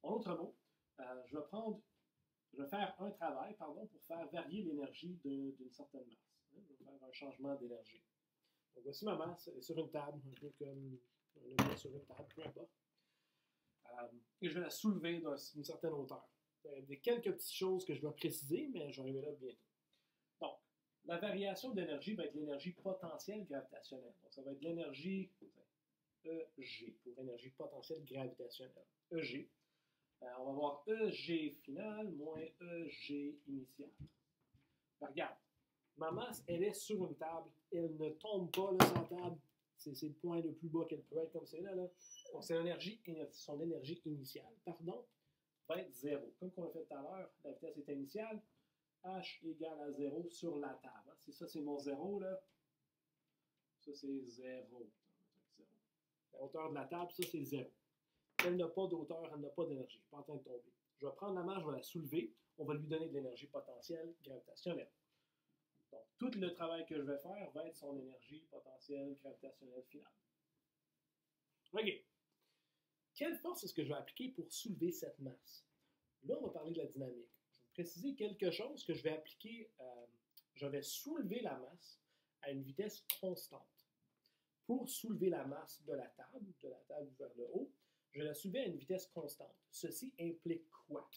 En d'autres mots, je vais faire un travail pour faire varier l'énergie d'une certaine masse. Je vais faire un changement d'énergie. Donc voici ma masse, elle est sur une table, un peu comme un objet sur une table, peu importe. Et je vais la soulever d'une certaine hauteur. Il y a quelques petites choses que je dois préciser, mais je vais arriver là bientôt. Donc, la variation d'énergie va être l'énergie potentielle gravitationnelle. Donc, ça va être l'énergie EG, pour énergie potentielle gravitationnelle. EG. On va voir EG final moins EG initial. Ben, regarde, ma masse, elle est sur une table. Elle ne tombe pas là, sur la table. C'est le point le plus bas qu'elle peut être, comme c'est là. Donc, c'est son énergie initiale, va être 0. Comme on l'a fait tout à l'heure, la vitesse est initiale. H égale à 0 sur la table. C'est ça, c'est mon 0, là. Ça, c'est 0. La hauteur de la table, ça, c'est 0. Elle n'a pas d'auteur, elle n'a pas d'énergie. Elle n'est pas en train de tomber. Je vais prendre la masse, je vais la soulever. On va lui donner de l'énergie potentielle gravitationnelle. Donc, tout le travail que je vais faire va être son énergie potentielle gravitationnelle finale. OK. Quelle force est-ce que je vais appliquer pour soulever cette masse? Là, on va parler de la dynamique. Je vais vous préciser quelque chose que je vais appliquer. Je vais soulever la masse à une vitesse constante. Pour soulever la masse de la table vers le haut, je vais la soulever à une vitesse constante. Ceci implique quoi?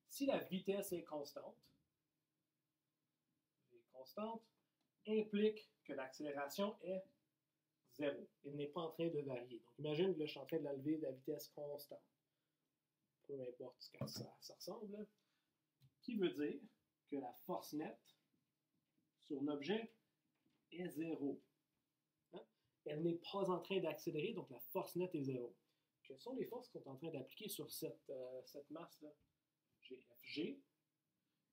Si la vitesse est constante, implique que l'accélération est 0. Elle n'est pas en train de varier. Donc, imagine que là, je suis en train de la lever de la vitesse constante. Peu importe ce que ça ressemble. Là. Qui veut dire que la force nette sur l'objet est 0. Hein? Elle n'est pas en train d'accélérer, donc la force nette est 0. Quelles sont les forces qu'on est en train d'appliquer sur cette masse-là? J'ai Fg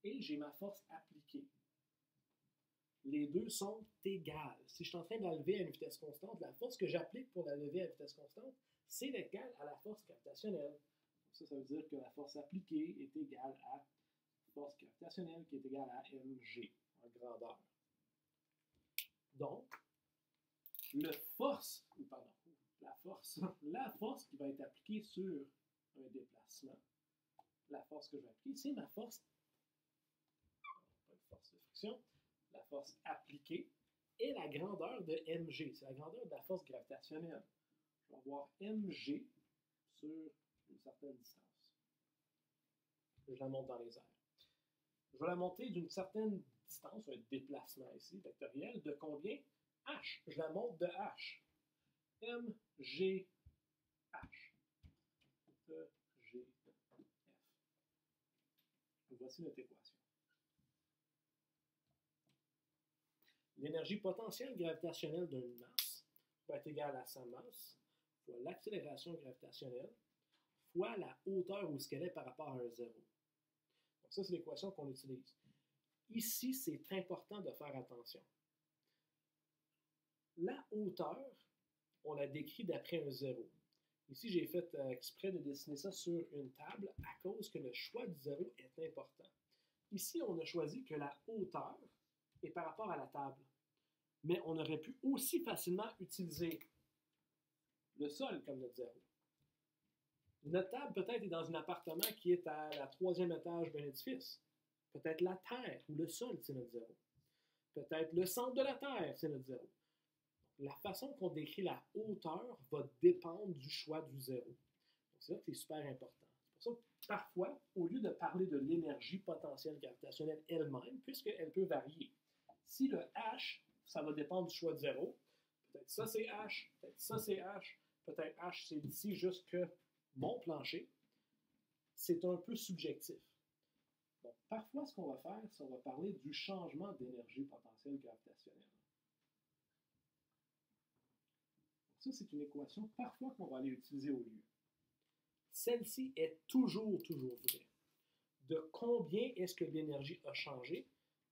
et j'ai ma force appliquée. Les deux sont égales. Si je suis en train de la lever à une vitesse constante, la force que j'applique pour la lever à une vitesse constante, c'est égal à la force gravitationnelle. Ça veut dire que la force appliquée est égale à la force gravitationnelle qui est égale à mg en grandeur. Donc, la force qui va être appliquée sur un déplacement, la force que je vais appliquer, c'est ma force, pas de force de friction, la force appliquée et la grandeur de mg. C'est la grandeur de la force gravitationnelle. Je vais avoir mg sur une certaine distance. Je la monte dans les airs. Je vais la monter d'une certaine distance, un déplacement ici, vectoriel, de combien? H. H, je la monte de H. MGH. EGF. Voici notre équation. L'énergie potentielle gravitationnelle d'une masse va être égale à sa masse fois l'accélération gravitationnelle fois la hauteur où elle est par rapport à un zéro. Donc ça, c'est l'équation qu'on utilise. Ici, c'est important de faire attention. La hauteur, on la décrit d'après un zéro. Ici, j'ai fait exprès de dessiner ça sur une table à cause que le choix du zéro est important. Ici, on a choisi que la hauteur est par rapport à la table. Mais on aurait pu aussi facilement utiliser le sol comme notre zéro. Notre table peut-être est dans un appartement qui est à la 3e étage d'un édifice. Peut-être la terre ou le sol, c'est notre zéro. Peut-être le centre de la terre, c'est notre zéro. La façon qu'on décrit la hauteur va dépendre du choix du zéro. Donc, c'est là que c'est super important. C'est pour ça que parfois, au lieu de parler de l'énergie potentielle gravitationnelle elle-même, puisqu'elle peut varier, si le H, ça va dépendre du choix de zéro, peut-être ça c'est H, peut-être ça c'est H, peut-être H c'est d'ici jusque mon plancher, c'est un peu subjectif. Donc, parfois, ce qu'on va faire, c'est qu'on va parler du changement d'énergie potentielle gravitationnelle. Ça, c'est une équation parfois qu'on va aller utiliser au lieu. Celle-ci est toujours vraie. De combien est-ce que l'énergie a changé?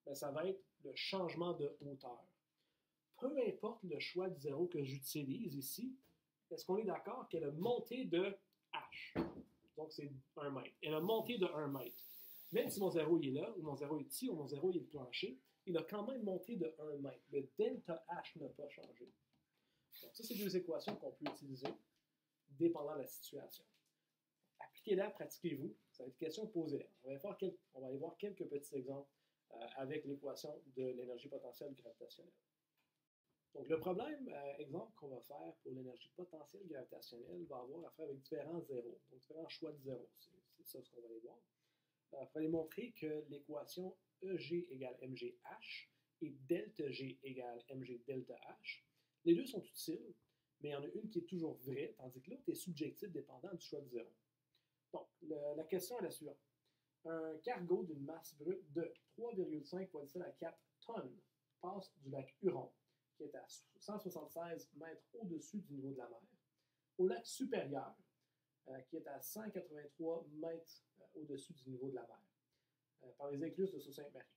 Bien, ça va être le changement de hauteur. Peu importe le choix de zéro que j'utilise ici, est-ce qu'on est d'accord qu'elle a monté de H? Donc, c'est 1 mètre. Elle a monté de 1 mètre. Même si mon zéro il est là, ou mon zéro est ici, ou mon zéro il est le plancher, il a quand même monté de 1 mètre. Le delta H n'a pas changé. Donc, ça, c'est deux équations qu'on peut utiliser dépendant de la situation. Appliquez-la, pratiquez-vous. Ça va être une question posée. On va aller voir quelques petits exemples avec l'équation de l'énergie potentielle gravitationnelle. Donc, le problème, exemple qu'on va faire pour l'énergie potentielle gravitationnelle va avoir à faire avec différents zéros, donc différents choix de zéros. C'est ça ce qu'on va aller voir. Il va aller montrer que l'équation EG égale MGH et delta G égale MG delta H, les deux sont utiles, mais il y en a une qui est toujours vraie, tandis que l'autre est subjective dépendant du choix de zéro. Donc, la question est la suivante. Un cargo d'une masse brute de 3,5 fois 10 à la 4 tonnes passe du lac Huron, qui est à 176 mètres au-dessus du niveau de la mer, au lac supérieur, qui est à 183 mètres au-dessus du niveau de la mer, par les écluses de Sault-Sainte-Marie.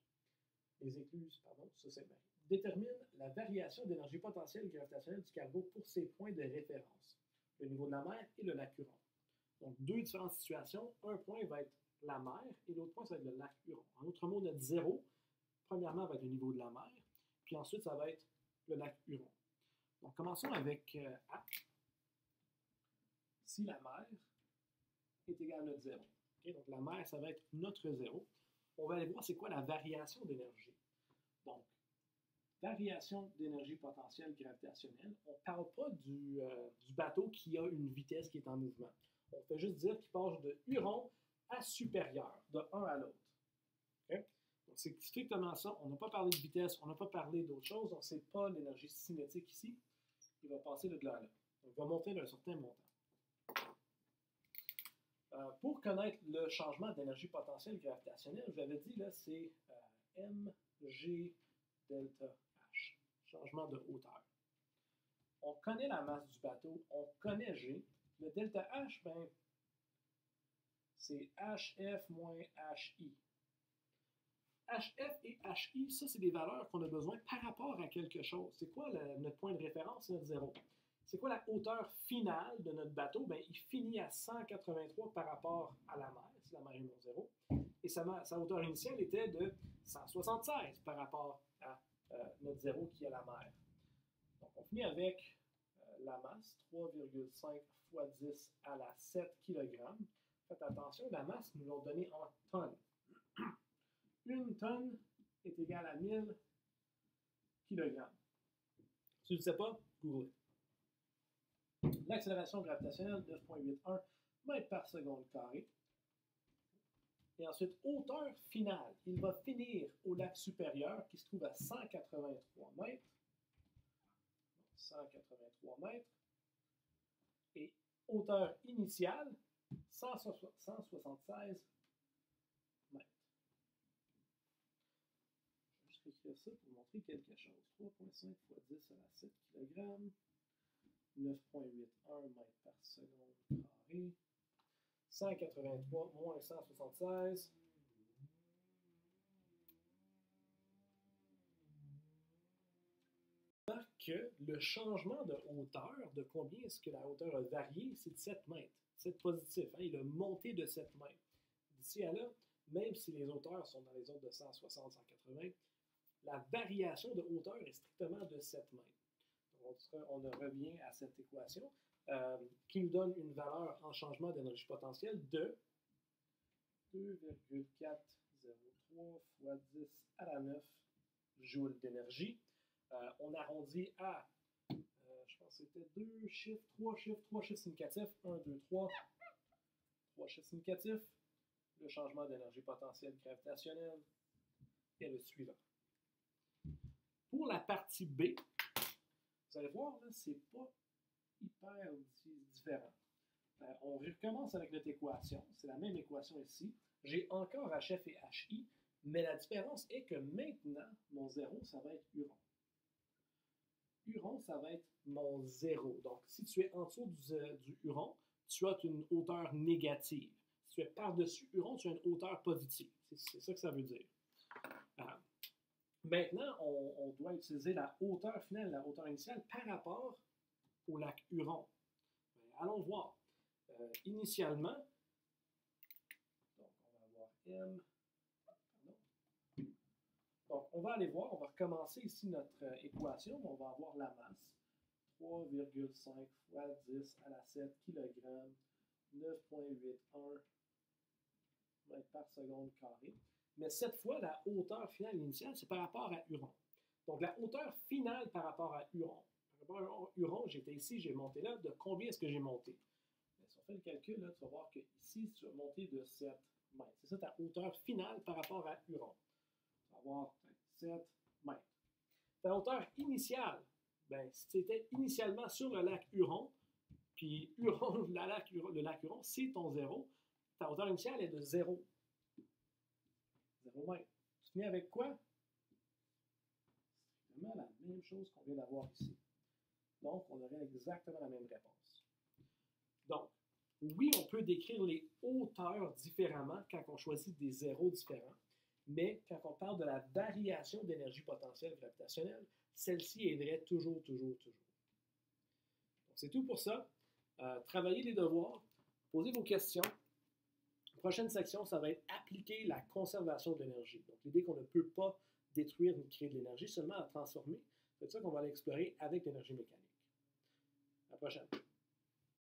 Les écluses, pardon, de Sault-Sainte-Marie. Détermine la variation d'énergie potentielle gravitationnelle du cargo pour ses points de référence, le niveau de la mer et le lac Huron. Donc, deux différentes situations. Un point va être la mer et l'autre point, ça va être le lac Huron. En d'autres mots, notre zéro, premièrement, va être le niveau de la mer, puis ensuite, ça va être le lac Huron. Donc, commençons avec H. Si la mer est égale à notre zéro. Okay? Donc, la mer, ça va être notre zéro. On va aller voir c'est quoi la variation d'énergie. Donc, variation d'énergie potentielle gravitationnelle, on ne parle pas du bateau qui a une vitesse qui est en mouvement. On fait juste dire qu'il passe de Huron à supérieur, de un à l'autre. Okay? Donc, c'est strictement ça. On n'a pas parlé de vitesse, on n'a pas parlé d'autre chose. Donc, ce n'est pas l'énergie cinétique ici. Il va passer de là à là. Donc, il va monter d'un certain montant. Pour connaître le changement d'énergie potentielle gravitationnelle, je l'avais dit, là, c'est mg delta H, changement de hauteur. On connaît la masse du bateau, on connaît G. Le delta H, ben, c'est HF moins HI. HF et HI, ça, c'est des valeurs qu'on a besoin par rapport à quelque chose. C'est quoi notre point de référence, notre zéro? C'est quoi la hauteur finale de notre bateau? Bien, il finit à 183 par rapport à la mer, si la mer est mon zéro. Et sa hauteur initiale était de 176 par rapport à notre zéro qui est la mer. Donc, on finit avec la masse, 3,5 fois 10 à la 7 kg. Faites attention, la masse, nous l'ont donné en tonnes. Une tonne est égale à 1000 kg. Si vous ne savez pas, googlez. L'accélération gravitationnelle, 9,81 mètres par seconde carré. Et ensuite, hauteur finale. Il va finir au lac supérieur qui se trouve à 183 mètres. 183 mètres. Et hauteur initiale, 176 mètres. Je vais juste écrire ça pour montrer quelque chose. 3,5 fois 10 à la 7 kg. 9,81 mètres par seconde carré. 183 moins 176. Que le changement de hauteur, de combien est-ce que la hauteur a varié, c'est de 7 mètres. C'est positif, hein? Il a monté de 7 mètres. D'ici à là, même si les hauteurs sont dans les zones de 160-180, la variation de hauteur est strictement de 7 mètres. Donc, on revient à cette équation qui nous donne une valeur en changement d'énergie potentielle de 2,403 fois 10 à la 9 joules d'énergie. On arrondit à, je pense que c'était 2 chiffres, 3 chiffres significatifs. 1, 2, 3. 3 chiffres significatifs. Le changement d'énergie potentielle gravitationnelle est le suivant. Pour la partie B, vous allez voir, c'est pas hyper différent. On recommence avec notre équation. C'est la même équation ici. J'ai encore HF et HI, mais la différence est que maintenant, mon zéro, ça va être Huron. Huron, ça va être mon zéro. Donc, si tu es en dessous du Huron, tu as une hauteur négative. Si tu es par-dessus Huron, tu as une hauteur positive. C'est ça que ça veut dire. Maintenant, on doit utiliser la hauteur finale, la hauteur initiale, par rapport au lac Huron. Allons voir. Initialement, donc on va avoir M. Donc, on va aller voir, on va recommencer ici notre équation, on va avoir la masse. 3,5 fois 10 à la 7 kg, 9,81 mètres par seconde carré. Mais cette fois, la hauteur finale initiale, c'est par rapport à Huron. Donc, la hauteur finale par rapport à Huron. Par rapport à Huron, j'étais ici, j'ai monté là. De combien est-ce que j'ai monté? Bien, si on fait le calcul, là, tu vas voir qu'ici, tu vas monter de 7 mètres. C'est ça ta hauteur finale par rapport à Huron. Tu vas avoir 7 mètres. Ta hauteur initiale, bien, si tu étais initialement sur le lac Huron, puis Huron, le lac Huron, c'est ton zéro, ta hauteur initiale est de 0. 0 mètres. Tu finis avec quoi? C'est vraiment la même chose qu'on vient d'avoir ici. Donc, on aurait exactement la même réponse. Donc, oui, on peut décrire les hauteurs différemment quand on choisit des zéros différents, mais quand on parle de la variation d'énergie potentielle gravitationnelle, celle-ci est vraie toujours, toujours, toujours. Donc, c'est tout pour ça. Travaillez les devoirs, posez vos questions. La prochaine section, ça va être appliquer la conservation de l'énergie. Donc, l'idée qu'on ne peut pas détruire ni créer de l'énergie, seulement la transformer. C'est ça qu'on va aller explorer avec l'énergie mécanique. À la prochaine.